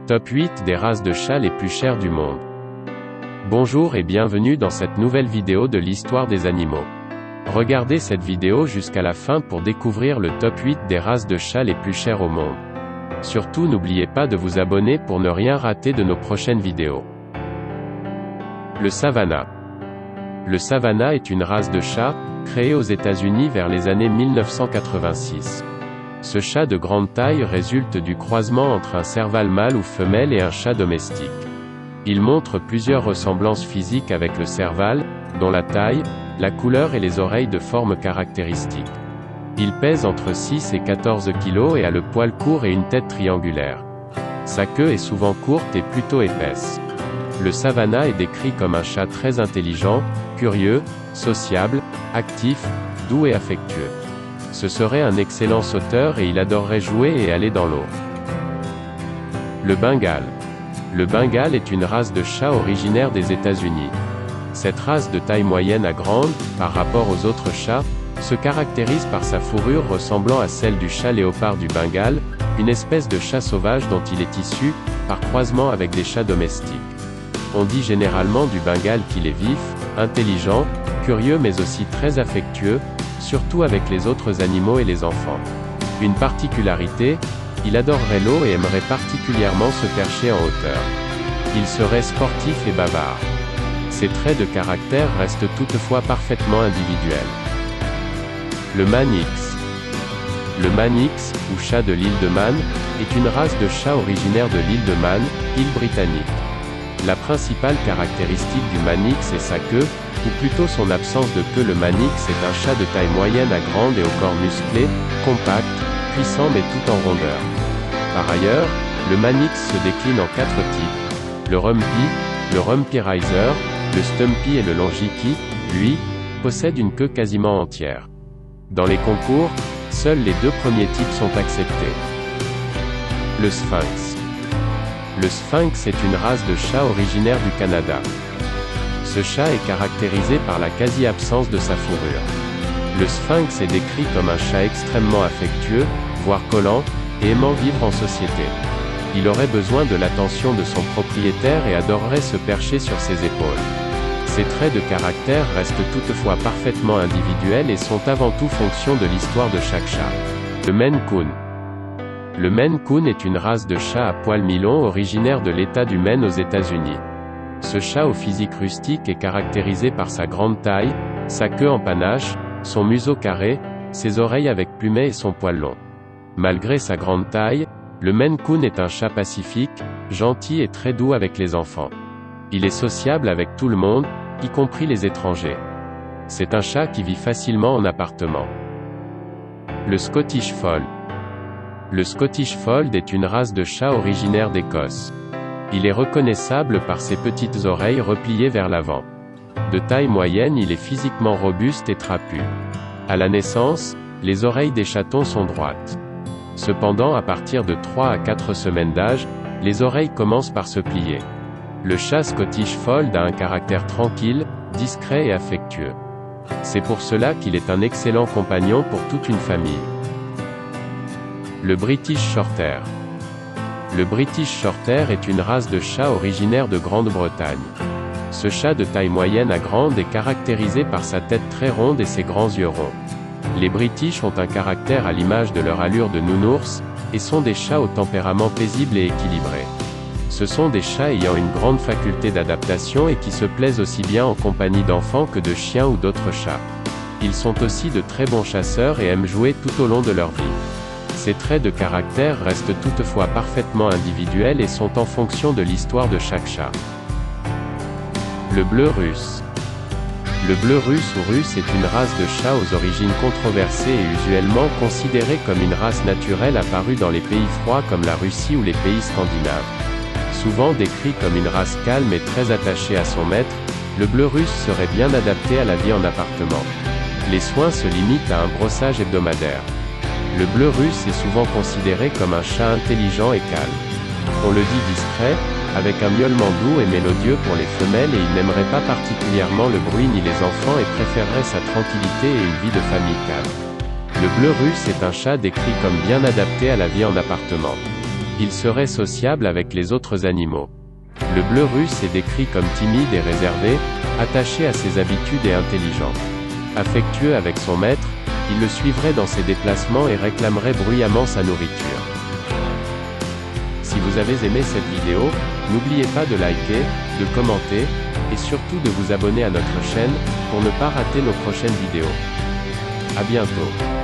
Top 8 des races de chats les plus chères du monde. Bonjour et bienvenue dans cette nouvelle vidéo de l'histoire des animaux. Regardez cette vidéo jusqu'à la fin pour découvrir le top 8 des races de chats les plus chères au monde. Surtout n'oubliez pas de vous abonner pour ne rien rater de nos prochaines vidéos. Le Savannah. Le Savannah est une race de chat, créée aux États-Unis vers les années 1986. Ce chat de grande taille résulte du croisement entre un serval mâle ou femelle et un chat domestique. Il montre plusieurs ressemblances physiques avec le serval, dont la taille, la couleur et les oreilles de forme caractéristiques. Il pèse entre 6 et 14 kg et a le poil court et une tête triangulaire. Sa queue est souvent courte et plutôt épaisse. Le Savannah est décrit comme un chat très intelligent, curieux, sociable, actif, doux et affectueux. Ce serait un excellent sauteur et il adorerait jouer et aller dans l'eau. Le Bengale. Le Bengale est une race de chat originaire des États-Unis. Cette race de taille moyenne à grande, par rapport aux autres chats, se caractérise par sa fourrure ressemblant à celle du chat léopard du Bengale, une espèce de chat sauvage dont il est issu, par croisement avec des chats domestiques. On dit généralement du Bengale qu'il est vif, intelligent, curieux mais aussi très affectueux, surtout avec les autres animaux et les enfants. Une particularité, il adorerait l'eau et aimerait particulièrement se percher en hauteur. Il serait sportif et bavard. Ses traits de caractère restent toutefois parfaitement individuels. Le Manx. Le Manx, ou chat de l'île de Man, est une race de chat originaire de l'île de Man, île britannique. La principale caractéristique du Manx est sa queue, ou plutôt son absence de queue. Le Manx est un chat de taille moyenne à grande et au corps musclé, compact, puissant mais tout en rondeur. Par ailleurs, le Manx se décline en 4 types. Le Rumpy, le Rumpy Riser, le Stumpy et le Longiki, lui, possèdent une queue quasiment entière. Dans les concours, seuls les 2 premiers types sont acceptés. Le Sphinx. Le Sphinx est une race de chat originaire du Canada. Ce chat est caractérisé par la quasi-absence de sa fourrure. Le Sphinx est décrit comme un chat extrêmement affectueux, voire collant, et aimant vivre en société. Il aurait besoin de l'attention de son propriétaire et adorerait se percher sur ses épaules. Ses traits de caractère restent toutefois parfaitement individuels et sont avant tout fonction de l'histoire de chaque chat. Le Maine Coon. Le Maine Coon est une race de chat à poil mi-long originaire de l'État du Maine aux États-Unis. Ce chat au physique rustique est caractérisé par sa grande taille, sa queue en panache, son museau carré, ses oreilles avec plumet et son poil long. Malgré sa grande taille, le Maine Coon est un chat pacifique, gentil et très doux avec les enfants. Il est sociable avec tout le monde, y compris les étrangers. C'est un chat qui vit facilement en appartement. Le Scottish Fold. Le Scottish Fold est une race de chat originaire d'Écosse. Il est reconnaissable par ses petites oreilles repliées vers l'avant. De taille moyenne, il est physiquement robuste et trapu. À la naissance, les oreilles des chatons sont droites. Cependant, à partir de 3 à 4 semaines d'âge, les oreilles commencent par se plier. Le chat Scottish Fold a un caractère tranquille, discret et affectueux. C'est pour cela qu'il est un excellent compagnon pour toute une famille. Le British Shorthair. Le British Shorthair est une race de chat originaire de Grande-Bretagne. Ce chat de taille moyenne à grande est caractérisé par sa tête très ronde et ses grands yeux ronds. Les British ont un caractère à l'image de leur allure de nounours, et sont des chats au tempérament paisible et équilibré. Ce sont des chats ayant une grande faculté d'adaptation et qui se plaisent aussi bien en compagnie d'enfants que de chiens ou d'autres chats. Ils sont aussi de très bons chasseurs et aiment jouer tout au long de leur vie. Ces traits de caractère restent toutefois parfaitement individuels et sont en fonction de l'histoire de chaque chat. Le Bleu Russe. Le bleu russe ou russe est une race de chat aux origines controversées et usuellement considérée comme une race naturelle apparue dans les pays froids comme la Russie ou les pays scandinaves. Souvent décrit comme une race calme et très attachée à son maître, le bleu russe serait bien adapté à la vie en appartement. Les soins se limitent à un brossage hebdomadaire. Le bleu russe est souvent considéré comme un chat intelligent et calme. On le dit discret, avec un miaulement doux et mélodieux pour les femelles et il n'aimerait pas particulièrement le bruit ni les enfants et préférerait sa tranquillité et une vie de famille calme. Le bleu russe est un chat décrit comme bien adapté à la vie en appartement. Il serait sociable avec les autres animaux. Le bleu russe est décrit comme timide et réservé, attaché à ses habitudes et intelligent. Affectueux avec son maître, il le suivrait dans ses déplacements et réclamerait bruyamment sa nourriture. Si vous avez aimé cette vidéo, n'oubliez pas de liker, de commenter, et surtout de vous abonner à notre chaîne, pour ne pas rater nos prochaines vidéos. À bientôt.